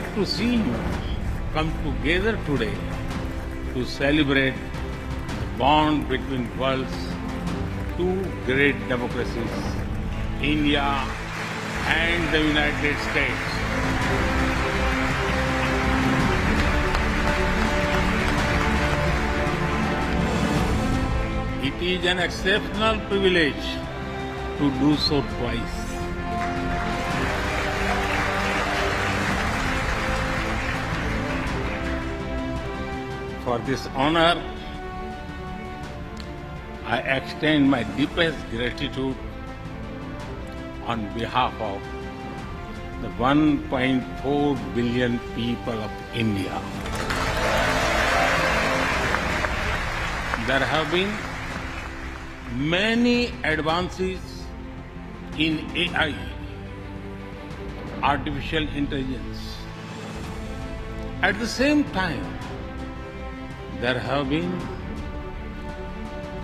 delighted to see you come together today to celebrate the bond between world's two great democracies, India and the United States. It is an exceptional privilege to do so twice. For this honor, I extend my deepest gratitude on behalf of the 1.4 billion people of India. There have been many advances in AI, artificial intelligence. At the same time, there have been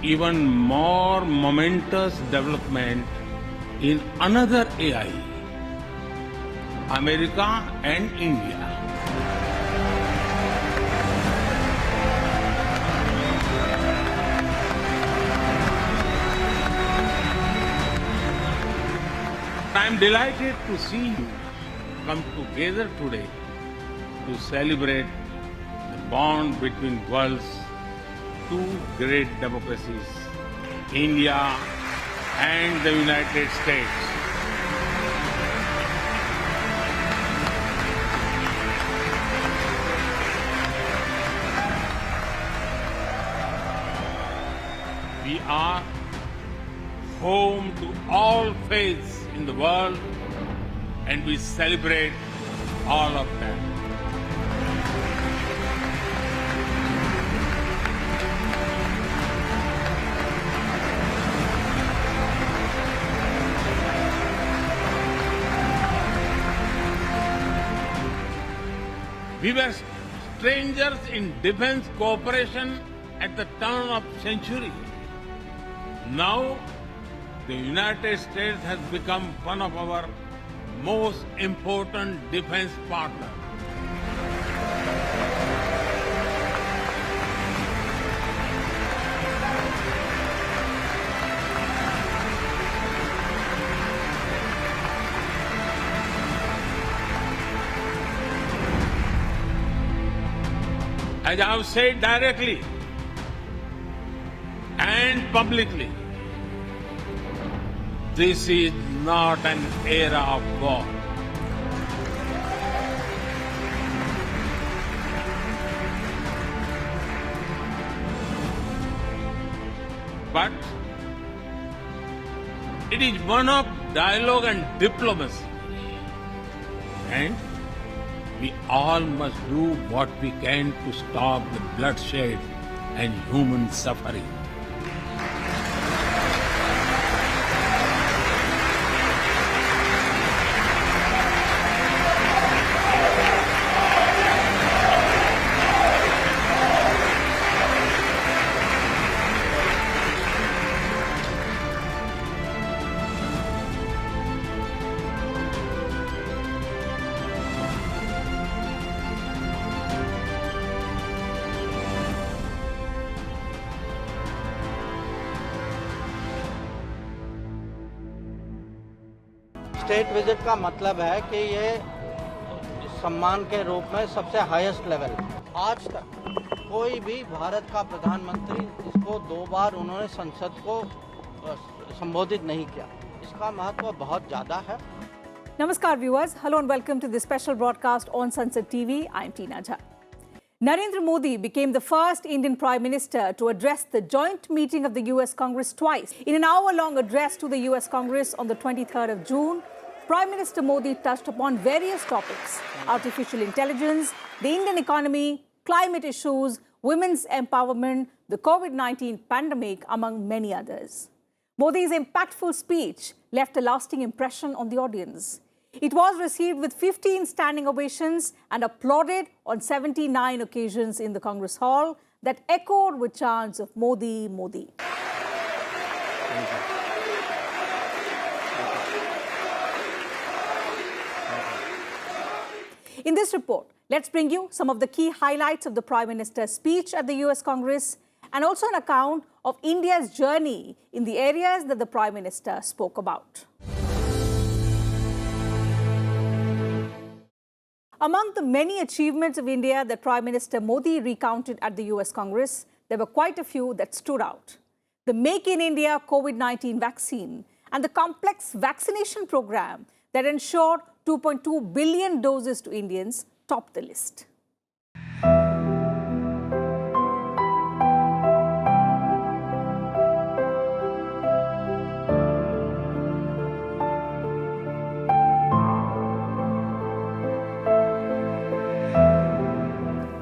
even more momentous development in another AI, America and India. I am delighted to see you come together today to celebrate the bond between world's two great democracies, India and the United States. We are home to all faiths in the world, and we celebrate all of them. We were strangers in defense cooperation at the turn of century. Now, the United States has become one of our most important defense partners. As I have said directly and publicly, this is not an era of war. But it is one of dialogue and diplomacy. And we all must do what we can to stop the bloodshed and human suffering. State visit का मतलब है कि ये सम्मान के रूप में सबसे हाईएस्ट लेवल। आज तक कोई भी भारत का प्रधानमंत्री इसको 2 बार उन्होंने संसद को संबोधित नहीं किया। इसका महत्व बहुत ज़्यादा है। Namaskar viewers, hello and welcome to this special broadcast on Sansad TV. I'm TEENA. Narendra Modi became the first Indian Prime Minister to address the joint meeting of the US Congress twice. In an hour-long address to the US Congress on the 23rd of June, Prime Minister Modi touched upon various topics: artificial intelligence, the Indian economy, climate issues, women's empowerment, the COVID-19 pandemic, among many others. Modi's impactful speech left a lasting impression on the audience. It was received with 15 standing ovations and applauded on 79 occasions in the Congress Hall that echoed with chants of Modi, Modi. In this report, let's bring you some of the key highlights of the Prime Minister's speech at the US Congress and also an account of India's journey in the areas that the Prime Minister spoke about. Among the many achievements of India that Prime Minister Modi recounted at the US Congress, there were quite a few that stood out. The Make in India COVID-19 vaccine and the complex vaccination program that ensured 2.2 billion doses to Indians topped the list.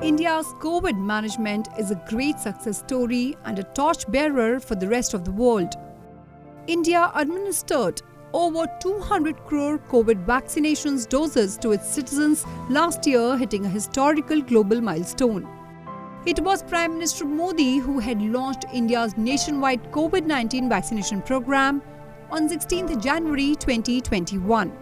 India's COVID management is a great success story and a torchbearer for the rest of the world. India administered over 200 crore COVID vaccinations doses to its citizens last year, hitting a historical global milestone. It was Prime Minister Modi who had launched India's nationwide COVID-19 vaccination program on 16th January 2021.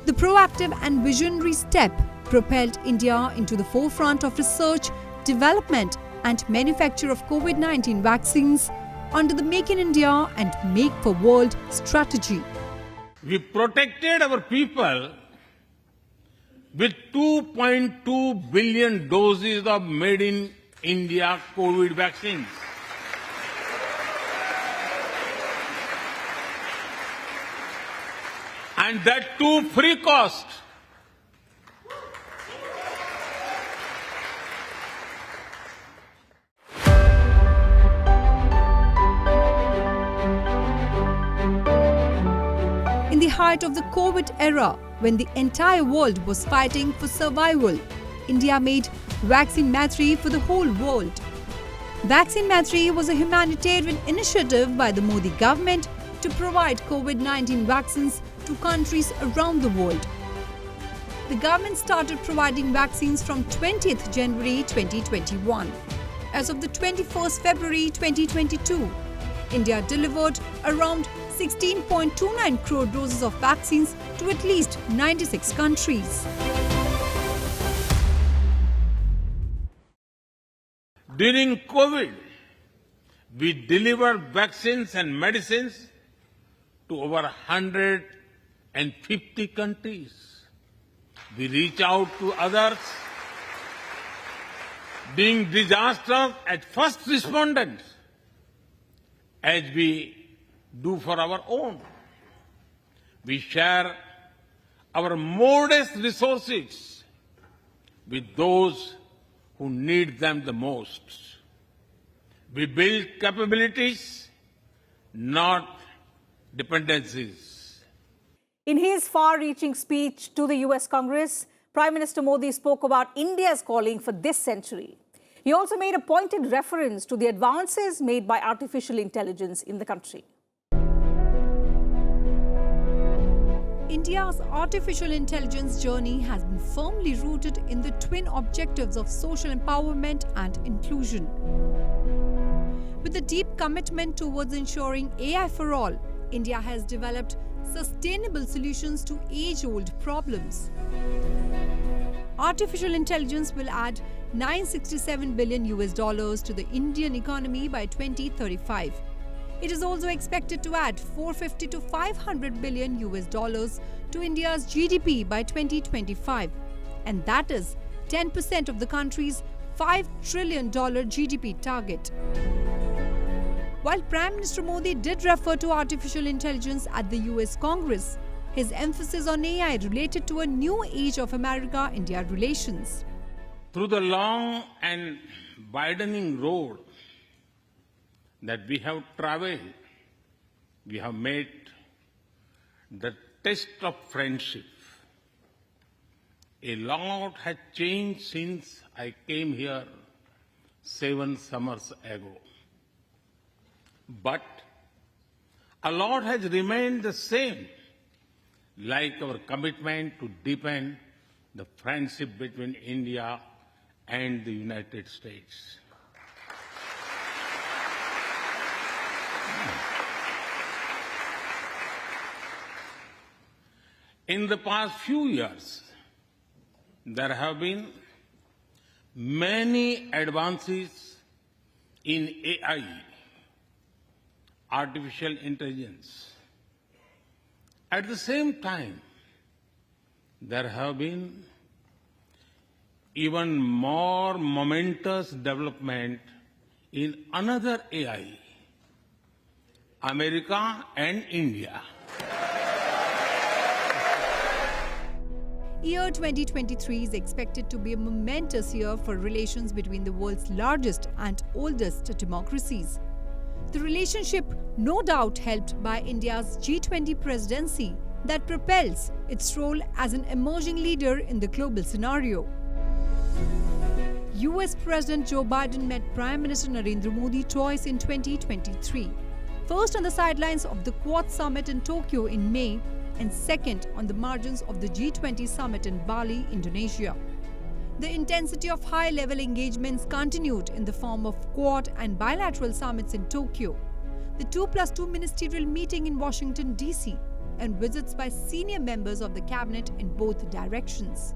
The proactive and visionary step propelled India into the forefront of research, development and manufacture of COVID-19 vaccines under the Make in India and Make for World strategy. We protected our people with 2.2 billion doses of made in India COVID vaccines. And that too free cost. In the height of the COVID era, when the entire world was fighting for survival, India made Vaccine Matri for the whole world. Vaccine Matri was a humanitarian initiative by the Modi government to provide COVID-19 vaccines to countries around the world. The government started providing vaccines from 20th January 2021. As of the 21st February 2022, India delivered around 16.29 crore doses of vaccines to at least 96 countries. During COVID, we delivered vaccines and medicines to over 150 countries. We reach out to others, being disasters as first responders, as we do for our own. We share our modest resources with those who need them the most. We build capabilities, not dependencies. In his far-reaching speech to the US Congress, Prime Minister Modi spoke about India's calling for this century. He also made a pointed reference to the advances made by artificial intelligence in the country. India's artificial intelligence journey has been firmly rooted in the twin objectives of social empowerment and inclusion. With a deep commitment towards ensuring AI for all, India has developed sustainable solutions to age-old problems. Artificial intelligence will add $967 billion to the Indian economy by 2035. It is also expected to add $450 to $500 billion to India's GDP by 2025, and that is 10% of the country's $5 trillion GDP target. While Prime Minister Modi did refer to artificial intelligence at the US Congress, his emphasis on AI related to a new age of America-India relations. Through the long and widening road that we have traveled, we have made the test of friendship. A lot has changed since I came here 7 summers ago. But a lot has remained the same, like our commitment to deepen the friendship between India and the United States. In the past few years, there have been many advances in AI, artificial intelligence. At the same time, there have been even more momentous development in another AI, America and India. Year 2023 is expected to be a momentous year for relations between the world's largest and oldest democracies. The relationship no doubt helped by India's G20 presidency that propels its role as an emerging leader in the global scenario. US President Joe Biden met Prime Minister Narendra Modi twice in 2023. First on the sidelines of the Quad Summit in Tokyo in May, and second on the margins of the G20 summit in Bali, Indonesia. The intensity of high-level engagements continued in the form of Quad and bilateral summits in Tokyo, the 2+2 ministerial meeting in Washington, D.C., and visits by senior members of the cabinet in both directions.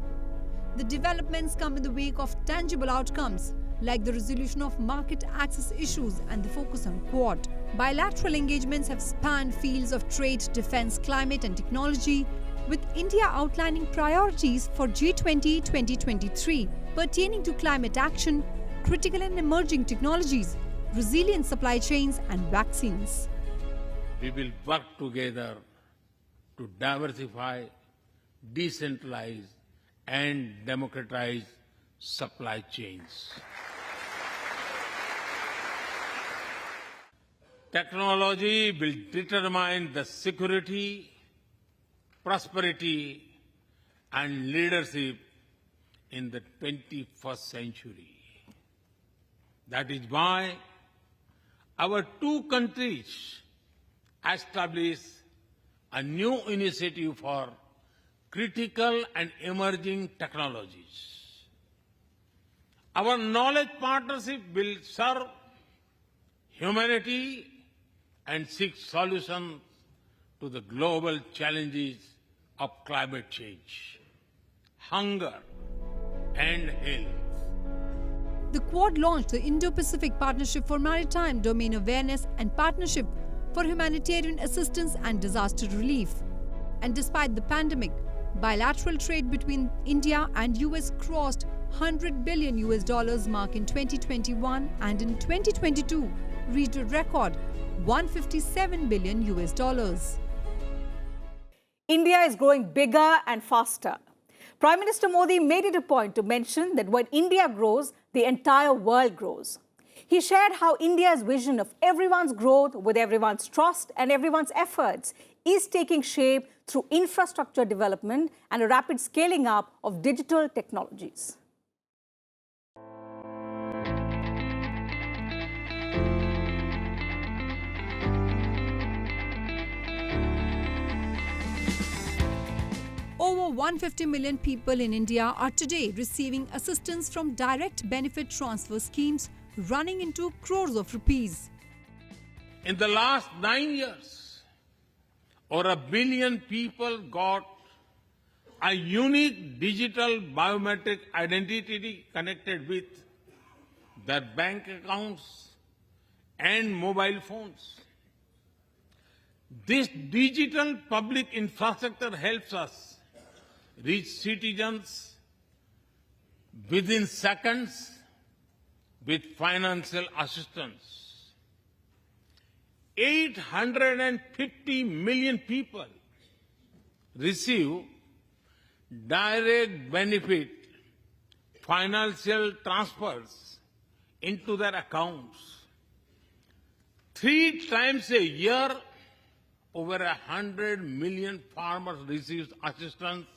The developments come in the wake of tangible outcomes like the resolution of market access issues and the focus on Quad. Bilateral engagements have spanned fields of trade, defense, climate and technology, with India outlining priorities for G20 2023 pertaining to climate action, critical and emerging technologies, resilient supply chains and vaccines. We will work together to diversify, decentralize and democratize supply chains. Technology will determine the security, prosperity and leadership in the 21st century. That is why our two countries established a new initiative for critical and emerging technologies. Our knowledge partnership will serve humanity and seek solutions to the global challenges of climate change, hunger, and health. The Quad launched the Indo-Pacific Partnership for Maritime Domain Awareness and Partnership for Humanitarian Assistance and Disaster Relief. And despite the pandemic, bilateral trade between India and US crossed $100 billion mark in 2021 and in 2022 reached a record $157 billion. India is growing bigger and faster. Prime Minister Modi made it a point to mention that when India grows, the entire world grows. He shared how India's vision of everyone's growth with everyone's trust and everyone's efforts is taking shape through infrastructure development and a rapid scaling up of digital technologies. Over 150 million people in India are today receiving assistance from direct benefit transfer schemes running into crores of rupees. In the last 9 years, over 1 billion people got a unique digital biometric identity connected with their bank accounts and mobile phones. This digital public infrastructure helps us reach citizens within seconds with financial assistance. 850 million people receive direct benefit financial transfers into their accounts. 3 times a year, over 100 million farmers receive assistance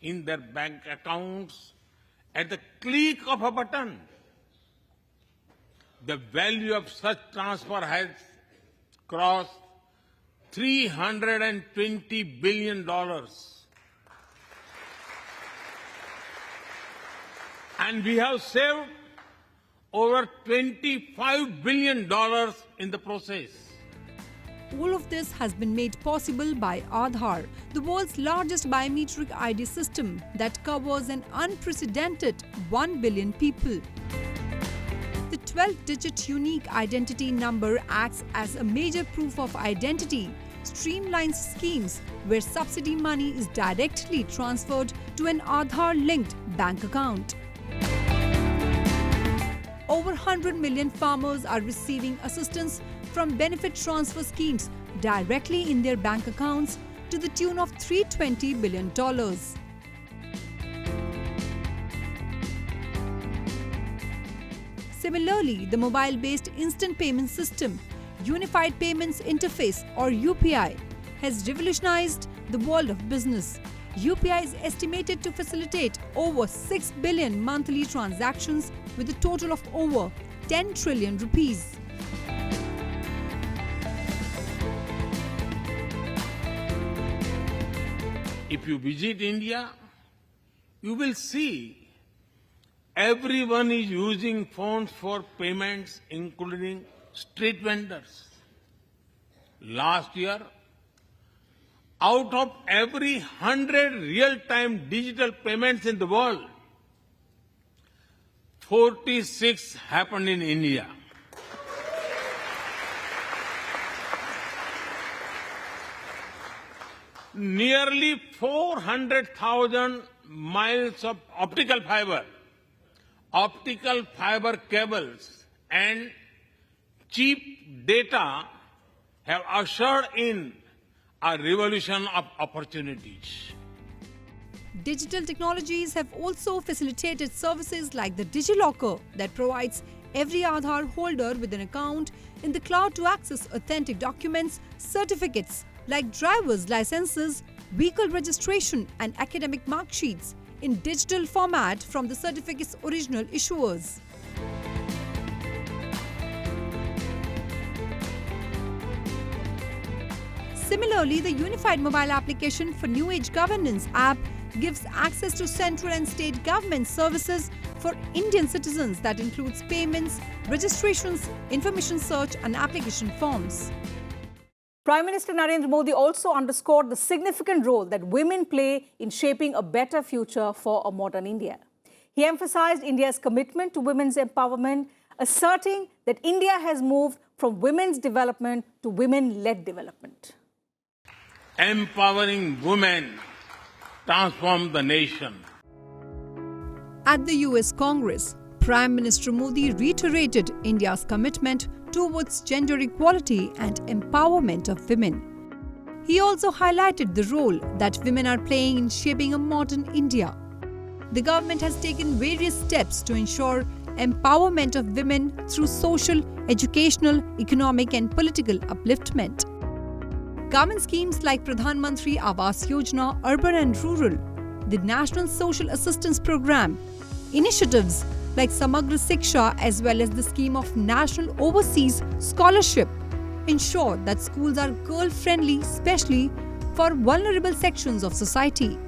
in their bank accounts at the click of a button. The value of such transfer has crossed $320 billion. And we have saved over $25 billion in the process. all of this has been made possible by Aadhaar, the world's largest biometric ID system that covers an unprecedented 1 billion people. The 12-digit unique identity number acts as a major proof of identity, streamlines schemes where subsidy money is directly transferred to an Aadhaar-linked bank account. Over 100 million farmers are receiving assistance from benefit transfer schemes directly in their bank accounts to the tune of $320 billion. Similarly, the mobile-based instant payment system, Unified Payments Interface or UPI, has revolutionized the world of business. UPI is estimated to facilitate over 6 billion monthly transactions with a total of over 10 trillion rupees. If you visit India, you will see everyone is using phones for payments, including street vendors. Last year, out of every 100 real-time digital payments in the world, 46 happened in India. Nearly 400,000 miles of optical fiber cables, and cheap data have ushered in a revolution of opportunities. Digital technologies have also facilitated services like the DigiLocker that provides every Aadhaar holder with an account in the cloud to access authentic documents, certificates like driver's licenses, vehicle registration and academic mark sheets in digital format from the certificate's original issuers. Similarly, the Unified Mobile Application for New Age Governance app gives access to central and state government services for Indian citizens that includes payments, registrations, information search and application forms. Prime Minister Narendra Modi also underscored the significant role that women play in shaping a better future for a modern India. He emphasized India's commitment to women's empowerment, asserting that India has moved from women's development to women-led development. Empowering women transform the nation. At the US Congress, Prime Minister Modi reiterated India's commitment towards gender equality and empowerment of women. He also highlighted the role that women are playing in shaping a modern India. The government has taken various steps to ensure empowerment of women through social, educational, economic and political upliftment. Government schemes like Pradhan Mantri Awas Yojana, Urban and Rural, the National Social Assistance Program, initiatives like Samagra Shiksha as well as the scheme of National Overseas Scholarship ensure that schools are girl-friendly, especially for vulnerable sections of society.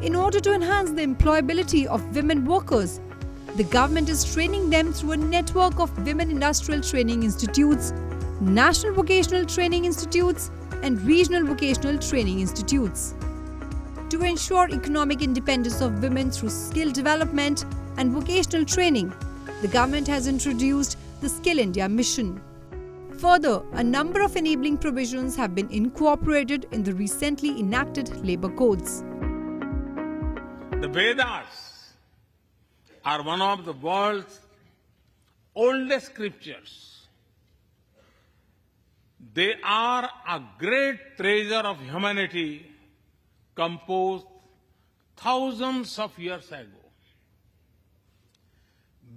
In order to enhance the employability of women workers, the government is training them through a network of women industrial training institutes, national vocational training institutes, and regional vocational training institutes. To ensure economic independence of women through skill development and vocational training, the government has introduced the Skill India Mission. Further, a number of enabling provisions have been incorporated in the recently enacted labour codes. The Vedas are one of the world's oldest scriptures. They are a great treasure of humanity composed thousands of years ago.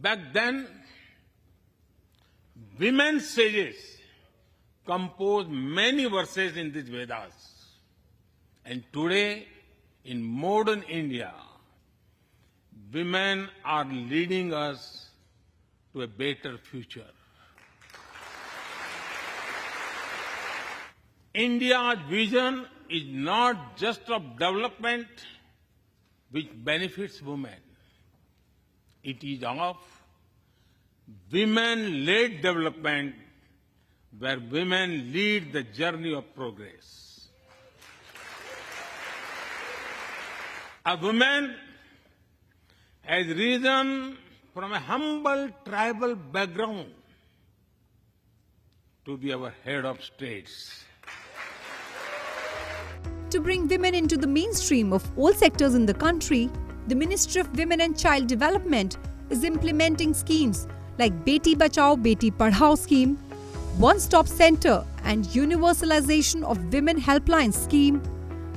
Back then, women sages composed many verses in these Vedas. And today, in modern India, women are leading us to a better future. India's vision is not just of development which benefits women. It is of women-led development where women lead the journey of progress. A woman has risen from a humble tribal background to be our head of states. To bring women into the mainstream of all sectors in the country, the Ministry of Women and Child Development is implementing schemes like Beti Bachao Beti Padhao scheme, One Stop Center and Universalization of Women Helpline scheme,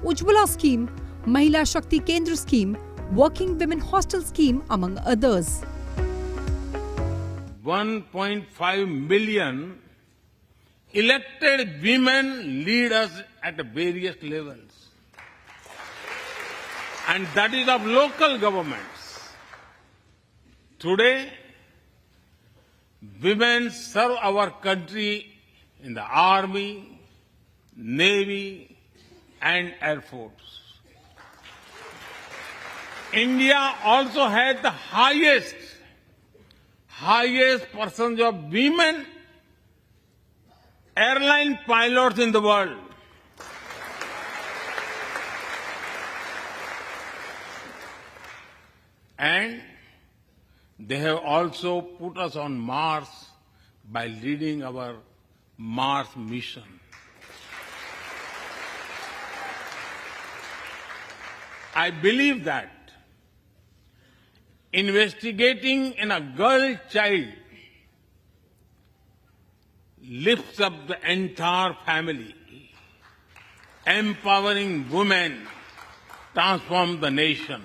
Ujjwala scheme, Mahila Shakti Kendra scheme, Working Women Hostel scheme, among others. 1.5 million elected women lead us at various levels. And that is of local governments. Today, women serve our country in the Army, Navy, and Air Force. India also has the highest percentage of women airline pilots in the world. And they have also put us on Mars by leading our Mars mission. I believe that investigating in a girl child lifts up the entire family. Empowering women transforms the nation.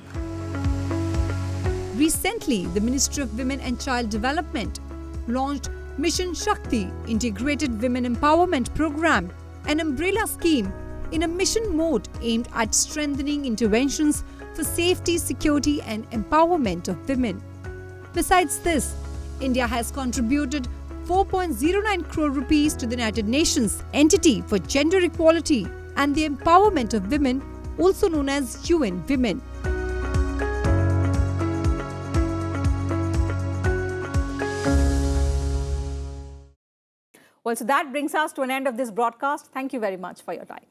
Recently, the Ministry of Women and Child Development launched Mission Shakti Integrated Women Empowerment Program, an umbrella scheme in a mission mode aimed at strengthening interventions for safety, security and empowerment of women. Besides this, India has contributed 4.09 crore rupees to the United Nations Entity for Gender Equality and the Empowerment of Women, also known as UN Women. Well, so that brings us to an end of this broadcast. Thank you very much for your time.